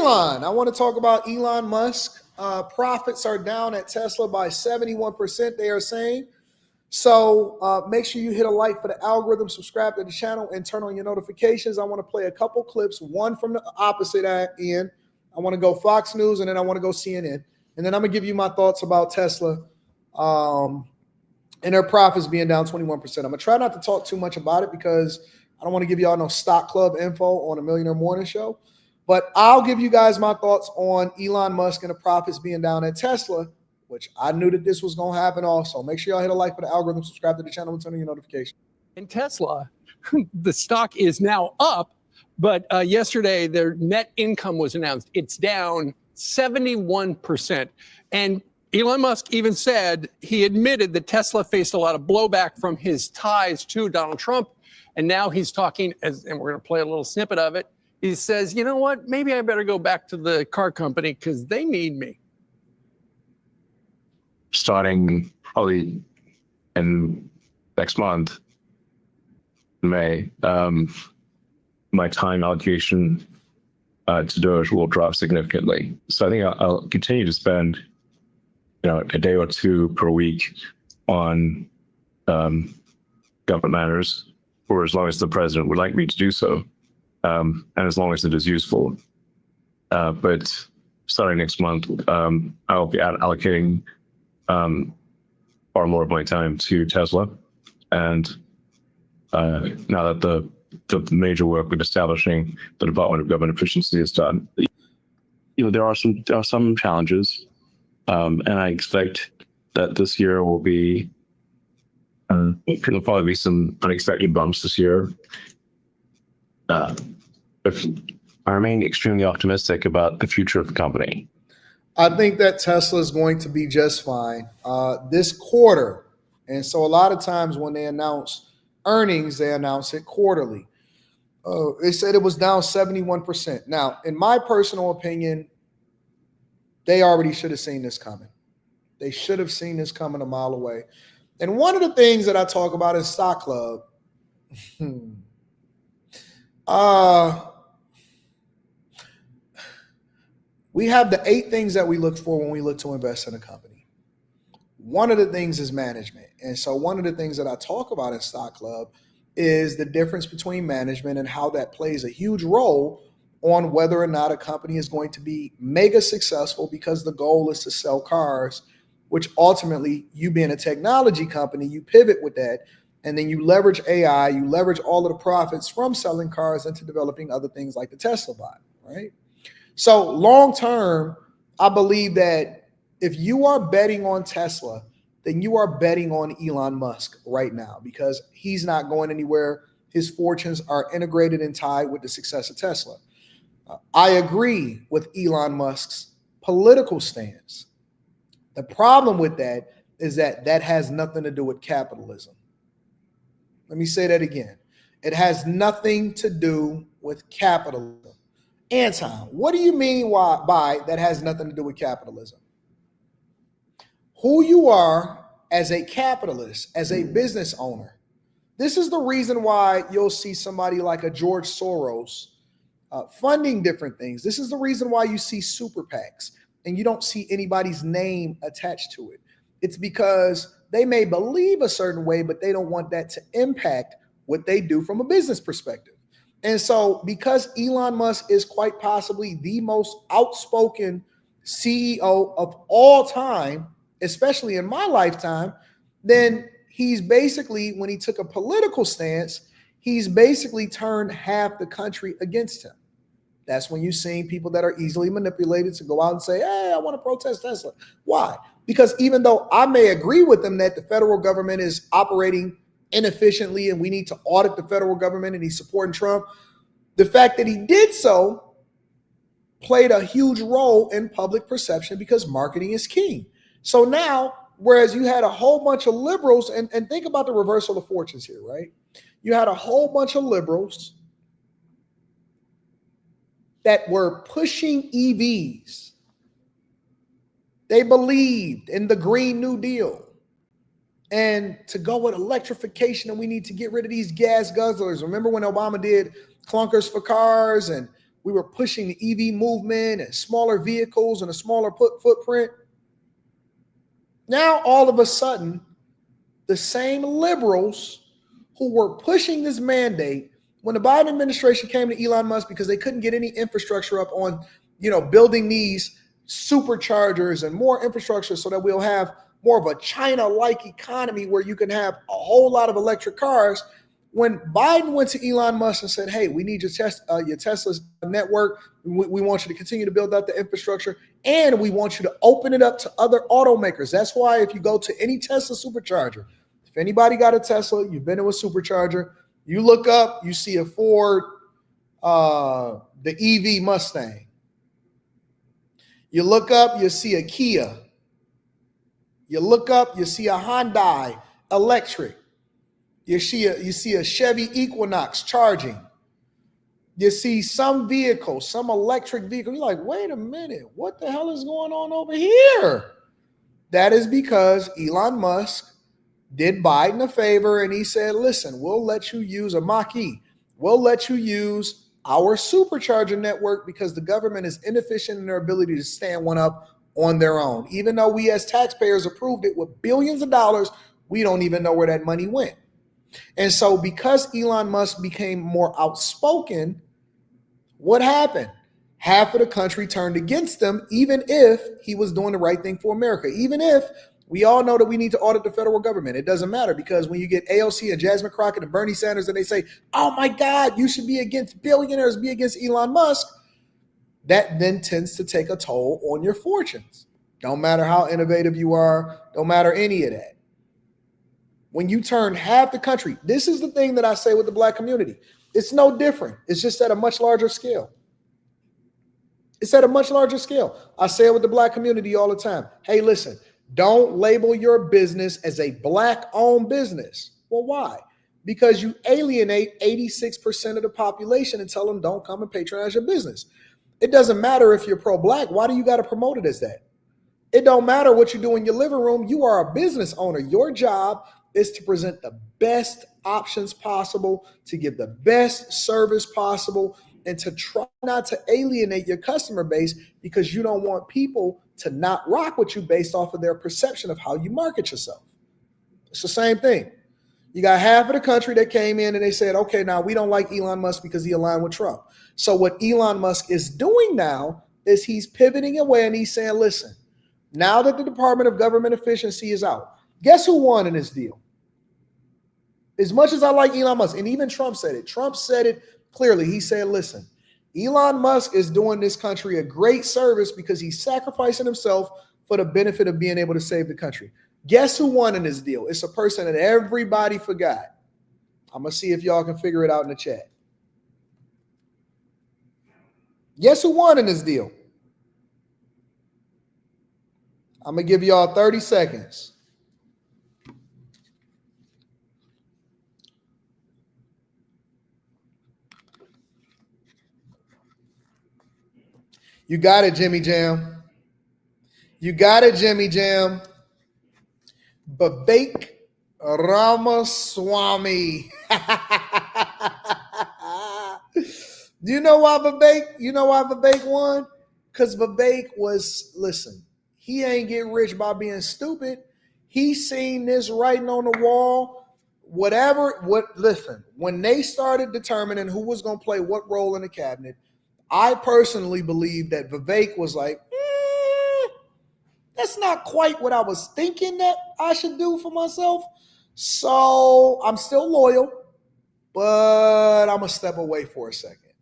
Elon. I want to talk about Elon Musk. Profits are down at Tesla by 71%, they are saying. So make sure you hit a like for the algorithm, subscribe to the channel, and turn on your notifications. I want to play a couple clips, one from the opposite end. I want to go Fox News, and then I want to go CNN. And then I'm going to give you my thoughts about Tesla and their profits being down 21%. I'm going to try not to talk too much about it because I don't want to give y'all no stock club info on a Millionaire Morning Show. But I'll give you guys my thoughts on Elon Musk and the profits being down at Tesla, which I knew that this was going to happen also. Make sure y'all hit a like for the algorithm, subscribe to the channel, and turn on your notifications. In Tesla, the stock is now up, but yesterday their net income was announced. It's down 71%. And Elon Musk even said, he admitted that Tesla faced a lot of blowback from his ties to Donald Trump. And now he's talking, and we're going to play a little snippet of it. He says, you know what, maybe I better go back to the car company because they need me. Starting probably in next month, May, my time allocation to DOGE will drop significantly. So I think I'll continue to spend, a day or two per week on government matters for as long as the president would like me to do so, and as long as it is useful. But starting next month, I'll be allocating far more of my time to Tesla. And now that the major work with establishing the Department of Government Efficiency is done, there are some challenges, and I expect that this year will be there'll probably be some unexpected bumps this year. But I remain extremely optimistic about the future of the company. I think that Tesla is going to be just fine this quarter. And so a lot of times when they announce earnings, they announce it quarterly. They said it was down 71%. Now, in my personal opinion, they already should have seen this coming. They should have seen this coming a mile away. And one of the things that I talk about in Stock Club, we have the 8 things that we look for when we look to invest in a company. One of the things is management. And so one of the things that I talk about in Stock Club is the difference between management and how that plays a huge role on whether or not a company is going to be mega successful, because the goal is to sell cars, which ultimately, you being a technology company, you pivot with that. And then you leverage AI, you leverage all of the profits from selling cars into developing other things like the Tesla bot, right? So long term, I believe that if you are betting on Tesla, then you are betting on Elon Musk right now, because he's not going anywhere. His fortunes are integrated and tied with the success of Tesla. I agree with Elon Musk's political stance. The problem with that is that has nothing to do with capitalism. Let me say that again. It has nothing to do with capitalism. Anton, what do you mean by that has nothing to do with capitalism? Who you are as a capitalist, as a business owner. This is the reason why you'll see somebody like a George Soros funding different things. This is the reason why you see super PACs and you don't see anybody's name attached to it. It's because they may believe a certain way, but they don't want that to impact what they do from a business perspective. And so because Elon Musk is quite possibly the most outspoken CEO of all time, especially in my lifetime, then he's basically, when he took a political stance, he's basically turned half the country against him. That's when you're seeing people that are easily manipulated to go out and say, hey, I want to protest Tesla. Why? Because even though I may agree with them that the federal government is operating inefficiently and we need to audit the federal government and he's supporting Trump, the fact that he did so played a huge role in public perception, because marketing is king. So now, whereas you had a whole bunch of liberals, and think about the reversal of fortunes here, right? You had a whole bunch of liberals that were pushing EVs. They believed in the Green New Deal and to go with electrification, and we need to get rid of these gas guzzlers. Remember when Obama did clunkers for cars, and we were pushing the EV movement and smaller vehicles and a smaller footprint. Now, all of a sudden, the same liberals who were pushing this mandate, when the Biden administration came to Elon Musk because they couldn't get any infrastructure up on, building these superchargers and more infrastructure so that we'll have more of a China-like economy where you can have a whole lot of electric cars. When Biden went to Elon Musk and said, hey, we need your Tesla's network. We want you to continue to build out the infrastructure, and we want you to open it up to other automakers. That's why if you go to any Tesla supercharger, if anybody got a Tesla, you've been to a supercharger, you look up, you see a Ford, the EV Mustang. You look up, you see a Kia. You look up, you see a Hyundai electric. You see a Chevy Equinox charging. You see some vehicle, some electric vehicle. You're like, wait a minute, what the hell is going on over here? That is because Elon Musk did Biden a favor and he said, listen, we'll let you use a Mach-E. We'll let you use our supercharger network because the government is inefficient in their ability to stand one up on their own. Even though we as taxpayers approved it with billions of dollars, we don't even know where that money went. And so because Elon Musk became more outspoken, what happened? Half of the country turned against him, even if he was doing the right thing for America. Even if we all know that we need to audit the federal government. It doesn't matter because when you get AOC and Jasmine Crockett and Bernie Sanders and they say, oh my God, you should be against billionaires, be against Elon Musk, that then tends to take a toll on your fortunes. Don't matter how innovative you are, don't matter any of that. When you turn half the country, this is the thing that I say with the black community. It's no different. It's just at a much larger scale. It's at a much larger scale. I say it with the black community all the time. Hey, listen, don't label your business as a black-owned business. Well, why? Because you alienate 86% of the population and tell them don't come and patronize your business. It doesn't matter if you're pro-black. Why do you got to promote it as that? It don't matter what you do in your living room. You are a business owner. Your job is to present the best options possible, to give the best service possible, and to try not to alienate your customer base because you don't want people to not rock with you based off of their perception of how you market yourself. It's the same thing. You got half of the country that came in and they said, okay, now we don't like Elon Musk because he aligned with Trump. So what Elon Musk is doing now is he's pivoting away and he's saying, listen, now that the Department of Government Efficiency is out, guess who won in this deal? As much as I like Elon Musk, and even Trump said it clearly. He said, listen, Elon Musk is doing this country a great service because he's sacrificing himself for the benefit of being able to save the country. Guess who won in this deal? It's a person that everybody forgot. I'm going to see if y'all can figure it out in the chat. Guess who won in this deal? I'm going to give y'all 30 seconds. You got it, Jimmy Jam. You got it, Jimmy Jam. Vake Ramaswamy. You know why Vake won? Because Vake was, listen, he ain't get rich by being stupid. He seen this writing on the wall. Listen, when they started determining who was going to play what role in the cabinet, I personally believe that Vake was like, that's not quite what I was thinking that I should do for myself. So I'm still loyal, but I'm going to step away for a second.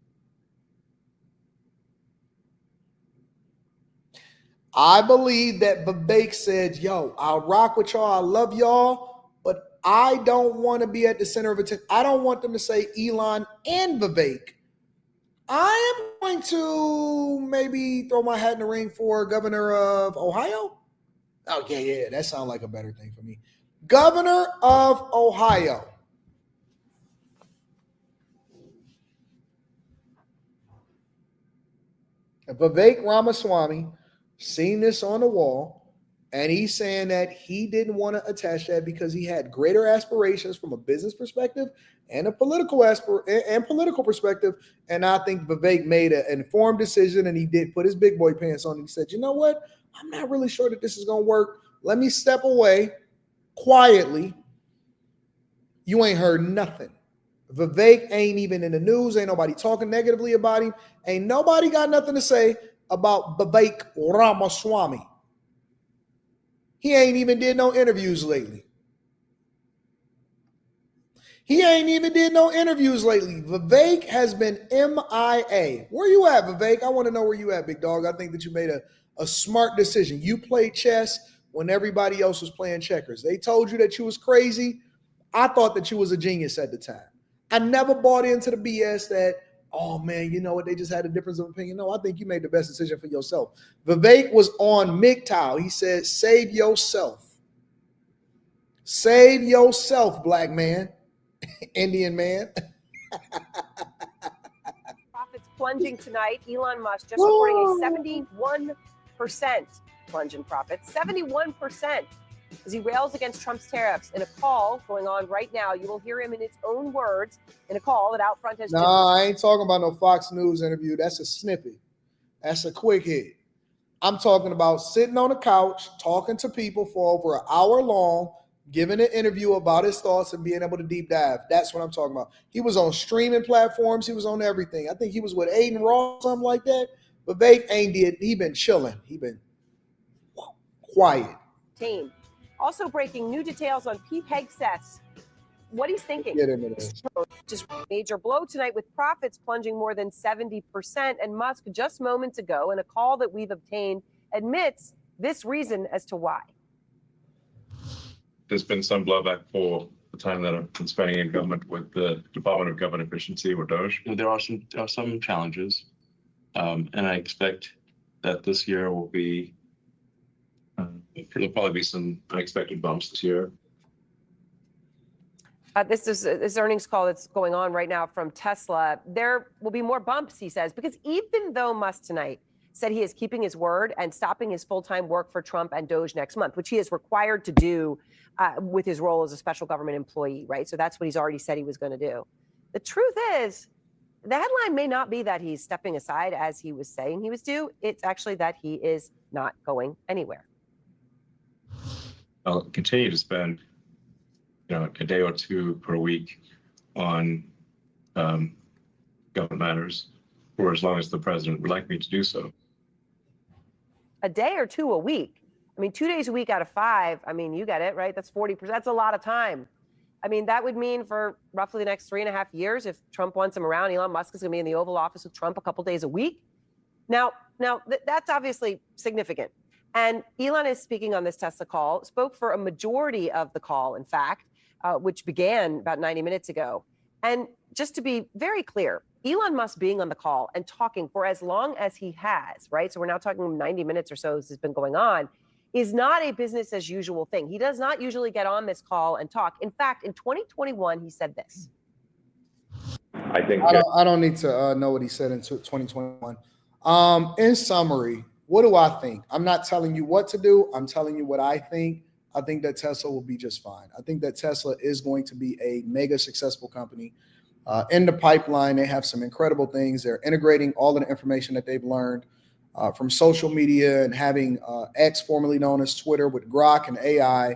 I believe that Vake said, yo, I'll rock with y'all. I love y'all, but I don't want to be at the center of attention. I don't want them to say Elon and Vake. I am going to maybe throw my hat in the ring for governor of Ohio. Oh, yeah, that sounds like a better thing for me. Governor of Ohio. Vake Ramaswamy seen this on the wall And he's saying that he didn't want to attach that because he had greater aspirations from a business perspective and a political political perspective. And I think Vivek made an informed decision, and he did put his big boy pants on. And he said, you know what? I'm not really sure that this is going to work. Let me step away quietly. You ain't heard nothing. Vivek ain't even in the news. Ain't nobody talking negatively about him. Ain't nobody got nothing to say about Vivek Ramaswamy. He ain't even did no interviews lately. Vivek has been MIA. Where you at, Vivek? I want to know where you at, big dog. I think that you made a smart decision. You played chess when everybody else was playing checkers. They told you that you was crazy. I thought that you was a genius at the time. I never bought into the BS that, oh man, you know what? They just had a difference of opinion. No, I think you made the best decision for yourself. Vivek was on MGTOW. He said, save yourself. Save yourself, black man, Indian man. Profits plunging tonight. Elon Musk just reporting a 71% plunge in profits. 71%. As he rails against Trump's tariffs in a call going on right now. You will hear him in his own words in a call that Outfront has just... I ain't talking about no Fox News interview. That's a snippet. That's a quick hit. I'm talking about sitting on a couch, talking to people for over an hour long, giving an interview about his thoughts and being able to deep dive. That's what I'm talking about. He was on streaming platforms. He was on everything. I think he was with Aiden Ross, something like that. But Vake ain't did. He been chilling. He been quiet. Team. Also breaking new details on Pete Hegseth's, what he's thinking. Get into this. Just major blow tonight with profits plunging more than 70%. And Musk just moments ago in a call that we've obtained admits this reason as to why. There's been some blowback for the time that I've been spending in government with the Department of Government Efficiency or DOGE. There are some challenges, and I expect that this year will be there'll probably be some unexpected bumps this year. This is this earnings call that's going on right now from Tesla. There will be more bumps, he says, because even though Musk tonight said he is keeping his word and stopping his full-time work for Trump and DOGE next month, which he is required to do with his role as a special government employee, right? So that's what he's already said he was going to do. The truth is, the headline may not be that he's stepping aside as he was saying he was due. It's actually that he is not going anywhere. I'll continue to spend, a day or two per week on government matters for as long as the president would like me to do so. A day or two a week. 2 days a week out of 5. You get it, right? That's 40%. That's a lot of time. That would mean for roughly the next 3.5 years, if Trump wants him around, Elon Musk is going to be in the Oval Office with Trump a couple days a week. Now that's obviously significant. And Elon is speaking on this Tesla call, spoke for a majority of the call, in fact, which began about 90 minutes ago. And just to be very clear, Elon Musk being on the call and talking for as long as he has, right? So we're now talking 90 minutes or so this has been going on, is not a business as usual thing. He does not usually get on this call and talk. In fact, in 2021, he said this. I don't need to know what he said in 2021. In summary, what do I think? I'm not telling you what to do. I'm telling you what I think. I think that Tesla will be just fine. I think that Tesla is going to be a mega successful company. In the pipeline, they have some incredible things. They're integrating all of the information that they've learned from social media and having X, formerly known as Twitter, with Grok and AI.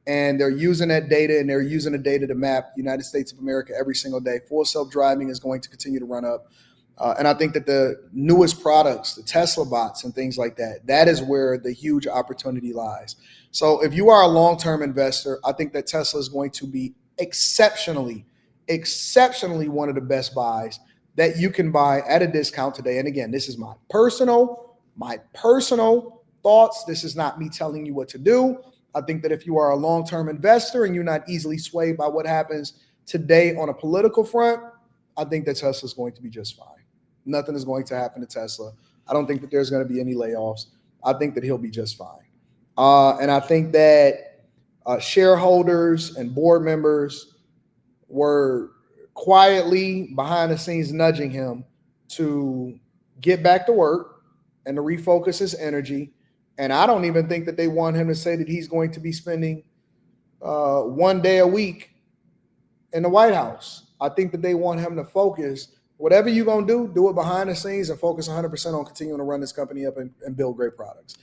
And they're using that data, and they're using the data to map United States of America every single day. Full self-driving is going to continue to run up. And I think that the newest products, the Tesla bots and things like that, that is where the huge opportunity lies. So if you are a long-term investor, I think that Tesla is going to be exceptionally one of the best buys that you can buy at a discount today. And again, this is my personal thoughts. This is not me telling you what to do. I think that if you are a long-term investor and you're not easily swayed by what happens today on a political front, I think that Tesla is going to be just fine. Nothing is going to happen to Tesla. I don't think that there's going to be any layoffs. I think that he'll be just fine. And I think that shareholders and board members were quietly behind the scenes nudging him to get back to work and to refocus his energy And I don't even think that they want him to say that he's going to be spending 1 day a week in the White House. I think that they want him to focus. Whatever you're going to do it behind the scenes and focus 100% on continuing to run this company up and build great products.